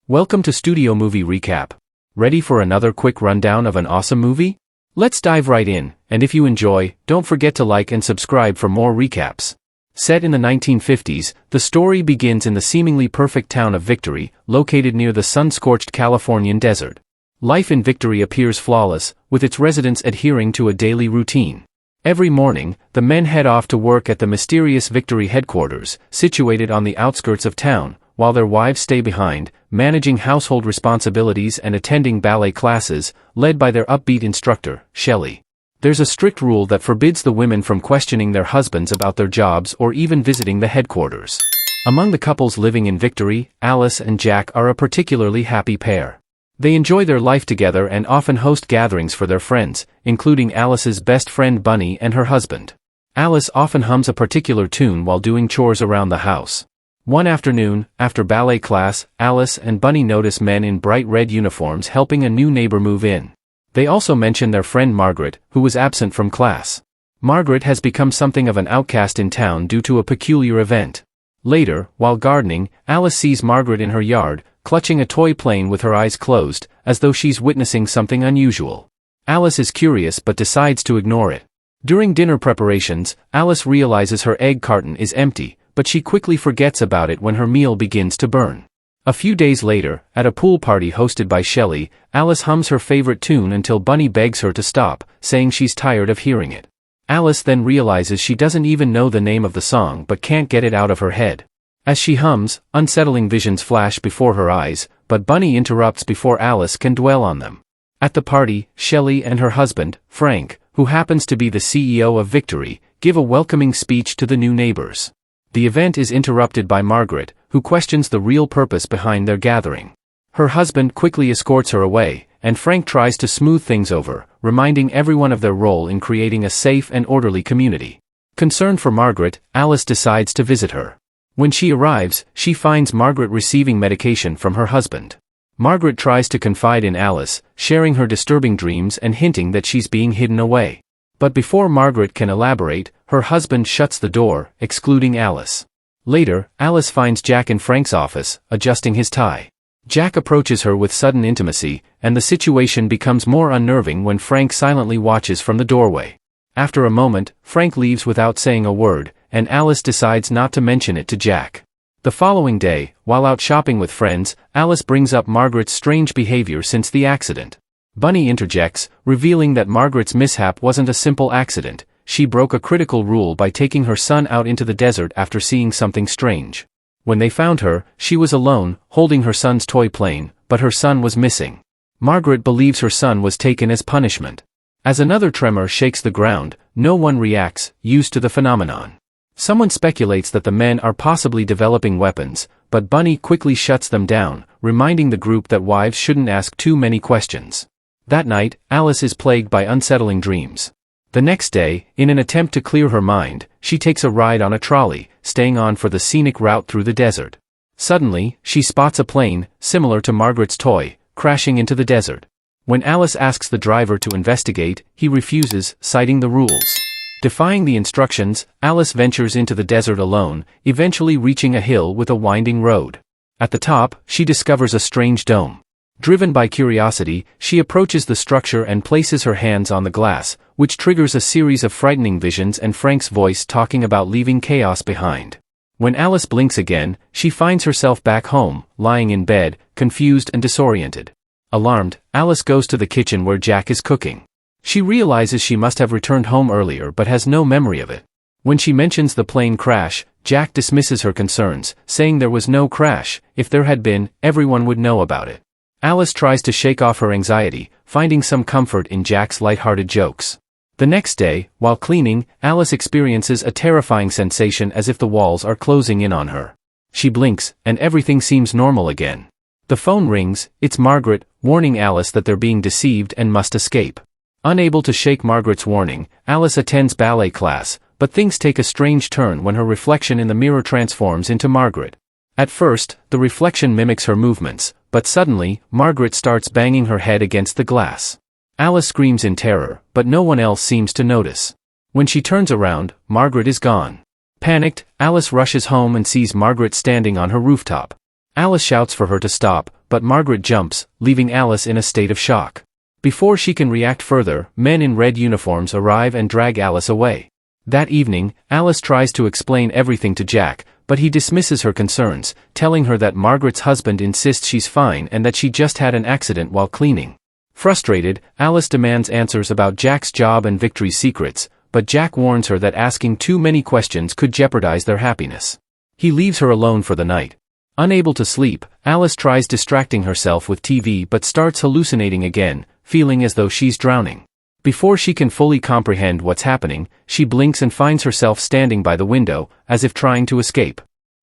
Welcome to Studio Movie Recap. Ready for another quick rundown of an awesome movie? Let's dive right in, and if you enjoy, don't forget to like and subscribe for more recaps. Set in the 1950s, the story begins in the seemingly perfect town of Victory, located near the sun-scorched Californian desert. Life in Victory appears flawless, with its residents adhering to a daily routine. Every morning, the men head off to work at the mysterious Victory headquarters, situated on the outskirts of town, while their wives stay behind, managing household responsibilities and attending ballet classes, led by their upbeat instructor, Shelley. There's a strict rule that forbids the women from questioning their husbands about their jobs or even visiting the headquarters. Among the couples living in Victory, Alice and Jack are a particularly happy pair. They enjoy their life together and often host gatherings for their friends, including Alice's best friend Bunny and her husband. Alice often hums a particular tune while doing chores around the house. One afternoon, after ballet class, Alice and Bunny notice men in bright red uniforms helping a new neighbor move in. They also mention their friend Margaret, who was absent from class. Margaret has become something of an outcast in town due to a peculiar event. Later, while gardening, Alice sees Margaret in her yard, clutching a toy plane with her eyes closed, as though she's witnessing something unusual. Alice is curious but decides to ignore it. During dinner preparations, Alice realizes her egg carton is empty, but she quickly forgets about it when her meal begins to burn. A few days later, at a pool party hosted by Shelley, Alice hums her favorite tune until Bunny begs her to stop, saying she's tired of hearing it. Alice then realizes she doesn't even know the name of the song but can't get it out of her head. As she hums, unsettling visions flash before her eyes, but Bunny interrupts before Alice can dwell on them. At the party, Shelley and her husband, Frank, who happens to be the CEO of Victory, give a welcoming speech to the new neighbors. The event is interrupted by Margaret, who questions the real purpose behind their gathering. Her husband quickly escorts her away, and Frank tries to smooth things over, reminding everyone of their role in creating a safe and orderly community. Concerned for Margaret, Alice decides to visit her. When she arrives, she finds Margaret receiving medication from her husband. Margaret tries to confide in Alice, sharing her disturbing dreams and hinting that she's being hidden away. But before Margaret can elaborate, her husband shuts the door, excluding Alice. Later, Alice finds Jack in Frank's office, adjusting his tie. Jack approaches her with sudden intimacy, and the situation becomes more unnerving when Frank silently watches from the doorway. After a moment, Frank leaves without saying a word, and Alice decides not to mention it to Jack. The following day, while out shopping with friends, Alice brings up Margaret's strange behavior since the accident. Bunny interjects, revealing that Margaret's mishap wasn't a simple accident. She broke a critical rule by taking her son out into the desert after seeing something strange. When they found her, she was alone, holding her son's toy plane, but her son was missing. Margaret believes her son was taken as punishment. As another tremor shakes the ground, no one reacts, used to the phenomenon. Someone speculates that the men are possibly developing weapons, but Bunny quickly shuts them down, reminding the group that wives shouldn't ask too many questions. That night, Alice is plagued by unsettling dreams. The next day, in an attempt to clear her mind, she takes a ride on a trolley, staying on for the scenic route through the desert. Suddenly, she spots a plane, similar to Margaret's toy, crashing into the desert. When Alice asks the driver to investigate, he refuses, citing the rules. Defying the instructions, Alice ventures into the desert alone, eventually reaching a hill with a winding road. At the top, she discovers a strange dome. Driven by curiosity, she approaches the structure and places her hands on the glass, which triggers a series of frightening visions and Frank's voice talking about leaving chaos behind. When Alice blinks again, she finds herself back home, lying in bed, confused and disoriented. Alarmed, Alice goes to the kitchen where Jack is cooking. She realizes she must have returned home earlier but has no memory of it. When she mentions the plane crash, Jack dismisses her concerns, saying there was no crash. If there had been, everyone would know about it. Alice tries to shake off her anxiety, finding some comfort in Jack's lighthearted jokes. The next day, while cleaning, Alice experiences a terrifying sensation as if the walls are closing in on her. She blinks, and everything seems normal again. The phone rings. It's Margaret, warning Alice that they're being deceived and must escape. Unable to shake Margaret's warning, Alice attends ballet class, but things take a strange turn when her reflection in the mirror transforms into Margaret. At first, the reflection mimics her movements, but suddenly, Margaret starts banging her head against the glass. Alice screams in terror, but no one else seems to notice. When she turns around, Margaret is gone. Panicked, Alice rushes home and sees Margaret standing on her rooftop. Alice shouts for her to stop, but Margaret jumps, leaving Alice in a state of shock. Before she can react further, men in red uniforms arrive and drag Alice away. That evening, Alice tries to explain everything to Jack, but he dismisses her concerns, telling her that Margaret's husband insists she's fine and that she just had an accident while cleaning. Frustrated, Alice demands answers about Jack's job and Victory's secrets, but Jack warns her that asking too many questions could jeopardize their happiness. He leaves her alone for the night. Unable to sleep, Alice tries distracting herself with TV but starts hallucinating again, feeling as though she's drowning. Before she can fully comprehend what's happening, she blinks and finds herself standing by the window, as if trying to escape.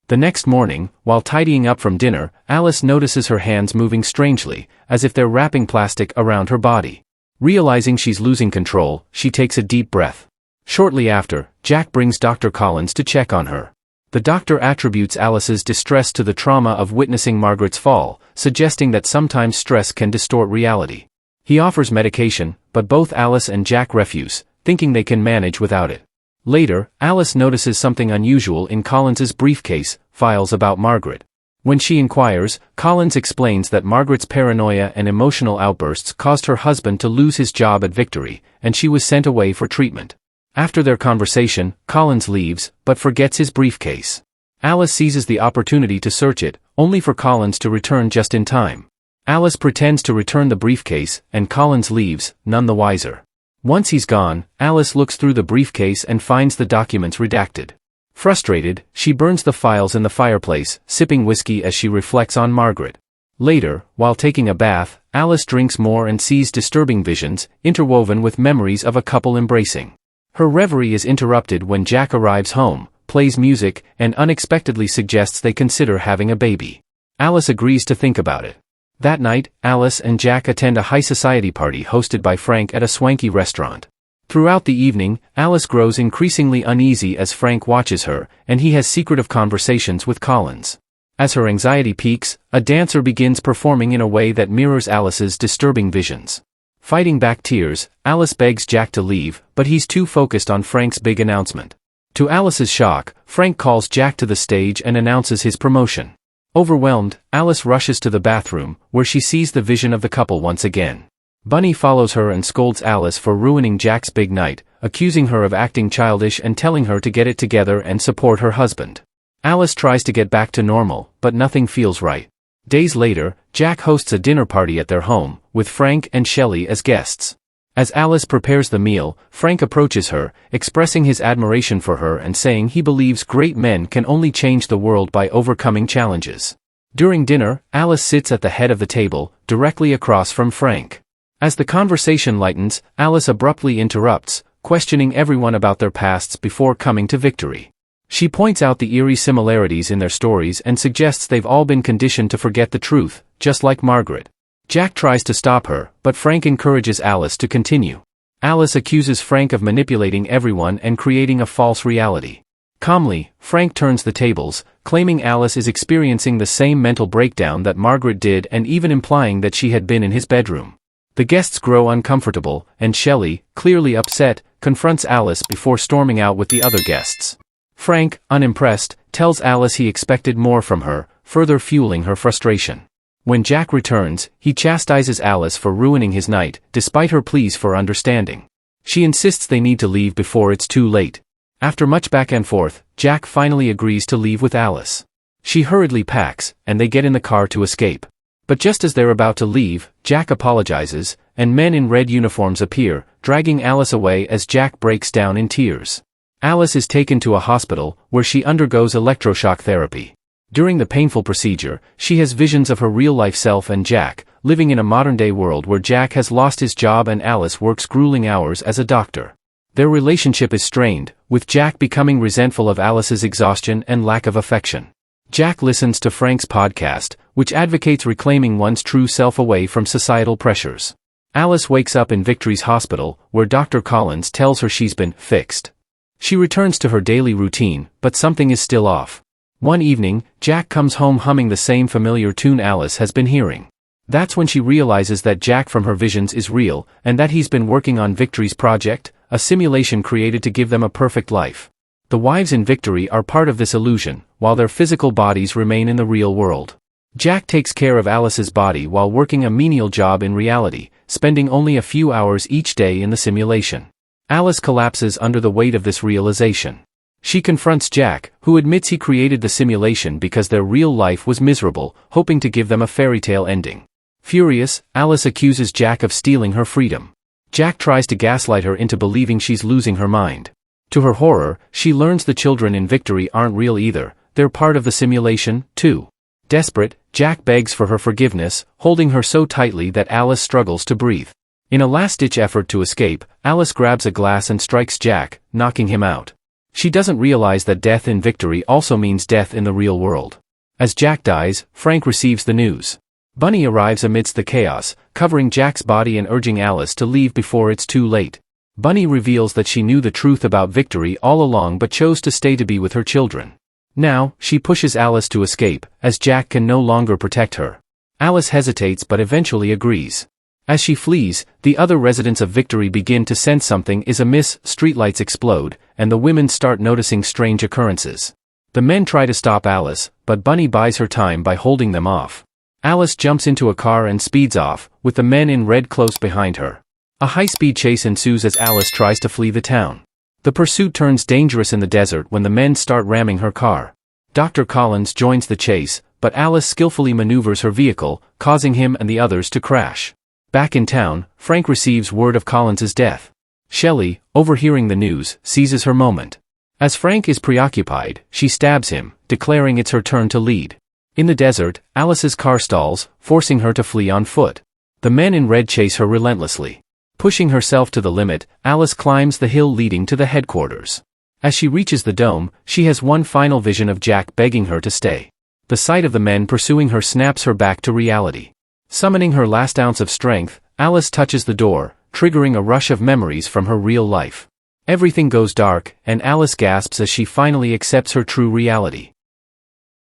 The next morning, while tidying up from dinner, Alice notices her hands moving strangely, as if they're wrapping plastic around her body. Realizing she's losing control, she takes a deep breath. Shortly after, Jack brings Dr. Collins to check on her. The doctor attributes Alice's distress to the trauma of witnessing Margaret's fall, suggesting that sometimes stress can distort reality. He offers medication, but both Alice and Jack refuse, thinking they can manage without it. Later, Alice notices something unusual in Collins's briefcase, files about Margaret. When she inquires, Collins explains that Margaret's paranoia and emotional outbursts caused her husband to lose his job at Victory, and she was sent away for treatment. After their conversation, Collins leaves, but forgets his briefcase. Alice seizes the opportunity to search it, only for Collins to return just in time. Alice pretends to return the briefcase, and Collins leaves, none the wiser. Once he's gone, Alice looks through the briefcase and finds the documents redacted. Frustrated, she burns the files in the fireplace, sipping whiskey as she reflects on Margaret. Later, while taking a bath, Alice drinks more and sees disturbing visions, interwoven with memories of a couple embracing. Her reverie is interrupted when Jack arrives home, plays music, and unexpectedly suggests they consider having a baby. Alice agrees to think about it. That night, Alice and Jack attend a high-society party hosted by Frank at a swanky restaurant. Throughout the evening, Alice grows increasingly uneasy as Frank watches her, and he has secretive conversations with Collins. As her anxiety peaks, a dancer begins performing in a way that mirrors Alice's disturbing visions. Fighting back tears, Alice begs Jack to leave, but he's too focused on Frank's big announcement. To Alice's shock, Frank calls Jack to the stage and announces his promotion. Overwhelmed, Alice rushes to the bathroom, where she sees the vision of the couple once again. Bunny follows her and scolds Alice for ruining Jack's big night, accusing her of acting childish and telling her to get it together and support her husband. Alice tries to get back to normal, but nothing feels right. Days later, Jack hosts a dinner party at their home, with Frank and Shelley as guests. As Alice prepares the meal, Frank approaches her, expressing his admiration for her and saying he believes great men can only change the world by overcoming challenges. During dinner, Alice sits at the head of the table, directly across from Frank. As the conversation lightens, Alice abruptly interrupts, questioning everyone about their pasts before coming to Victory. She points out the eerie similarities in their stories and suggests they've all been conditioned to forget the truth, just like Margaret. Jack tries to stop her, but Frank encourages Alice to continue. Alice accuses Frank of manipulating everyone and creating a false reality. Calmly, Frank turns the tables, claiming Alice is experiencing the same mental breakdown that Margaret did and even implying that she had been in his bedroom. The guests grow uncomfortable, and Shelley, clearly upset, confronts Alice before storming out with the other guests. Frank, unimpressed, tells Alice he expected more from her, further fueling her frustration. When Jack returns, he chastises Alice for ruining his night, despite her pleas for understanding. She insists they need to leave before it's too late. After much back and forth, Jack finally agrees to leave with Alice. She hurriedly packs, and they get in the car to escape. But just as they're about to leave, Jack apologizes, and men in red uniforms appear, dragging Alice away as Jack breaks down in tears. Alice is taken to a hospital, where she undergoes electroshock therapy. During the painful procedure, she has visions of her real-life self and Jack, living in a modern-day world where Jack has lost his job and Alice works grueling hours as a doctor. Their relationship is strained, with Jack becoming resentful of Alice's exhaustion and lack of affection. Jack listens to Frank's podcast, which advocates reclaiming one's true self away from societal pressures. Alice wakes up in Victory's hospital, where Dr. Collins tells her she's been fixed. She returns to her daily routine, but something is still off. One evening, Jack comes home humming the same familiar tune Alice has been hearing. That's when she realizes that Jack from her visions is real, and that he's been working on Victory's project, a simulation created to give them a perfect life. The wives in Victory are part of this illusion, while their physical bodies remain in the real world. Jack takes care of Alice's body while working a menial job in reality, spending only a few hours each day in the simulation. Alice collapses under the weight of this realization. She confronts Jack, who admits he created the simulation because their real life was miserable, hoping to give them a fairy tale ending. Furious, Alice accuses Jack of stealing her freedom. Jack tries to gaslight her into believing she's losing her mind. To her horror, she learns the children in Victory aren't real either, they're part of the simulation, too. Desperate, Jack begs for her forgiveness, holding her so tightly that Alice struggles to breathe. In a last-ditch effort to escape, Alice grabs a glass and strikes Jack, knocking him out. She doesn't realize that death in Victory also means death in the real world. As Jack dies, Frank receives the news. Bunny arrives amidst the chaos, covering Jack's body and urging Alice to leave before it's too late. Bunny reveals that she knew the truth about Victory all along but chose to stay to be with her children. Now, she pushes Alice to escape, as Jack can no longer protect her. Alice hesitates but eventually agrees. As she flees, the other residents of Victory begin to sense something is amiss, streetlights explode, and the women start noticing strange occurrences. The men try to stop Alice, but Bunny buys her time by holding them off. Alice jumps into a car and speeds off, with the men in red close behind her. A high-speed chase ensues as Alice tries to flee the town. The pursuit turns dangerous in the desert when the men start ramming her car. Dr. Collins joins the chase, but Alice skillfully maneuvers her vehicle, causing him and the others to crash. Back in town, Frank receives word of Collins's death. Shelley, overhearing the news, seizes her moment. As Frank is preoccupied, she stabs him, declaring it's her turn to lead. In the desert, Alice's car stalls, forcing her to flee on foot. The men in red chase her relentlessly. Pushing herself to the limit, Alice climbs the hill leading to the headquarters. As she reaches the dome, she has one final vision of Jack begging her to stay. The sight of the men pursuing her snaps her back to reality. Summoning her last ounce of strength, Alice touches the door, triggering a rush of memories from her real life. Everything goes dark, and Alice gasps as she finally accepts her true reality.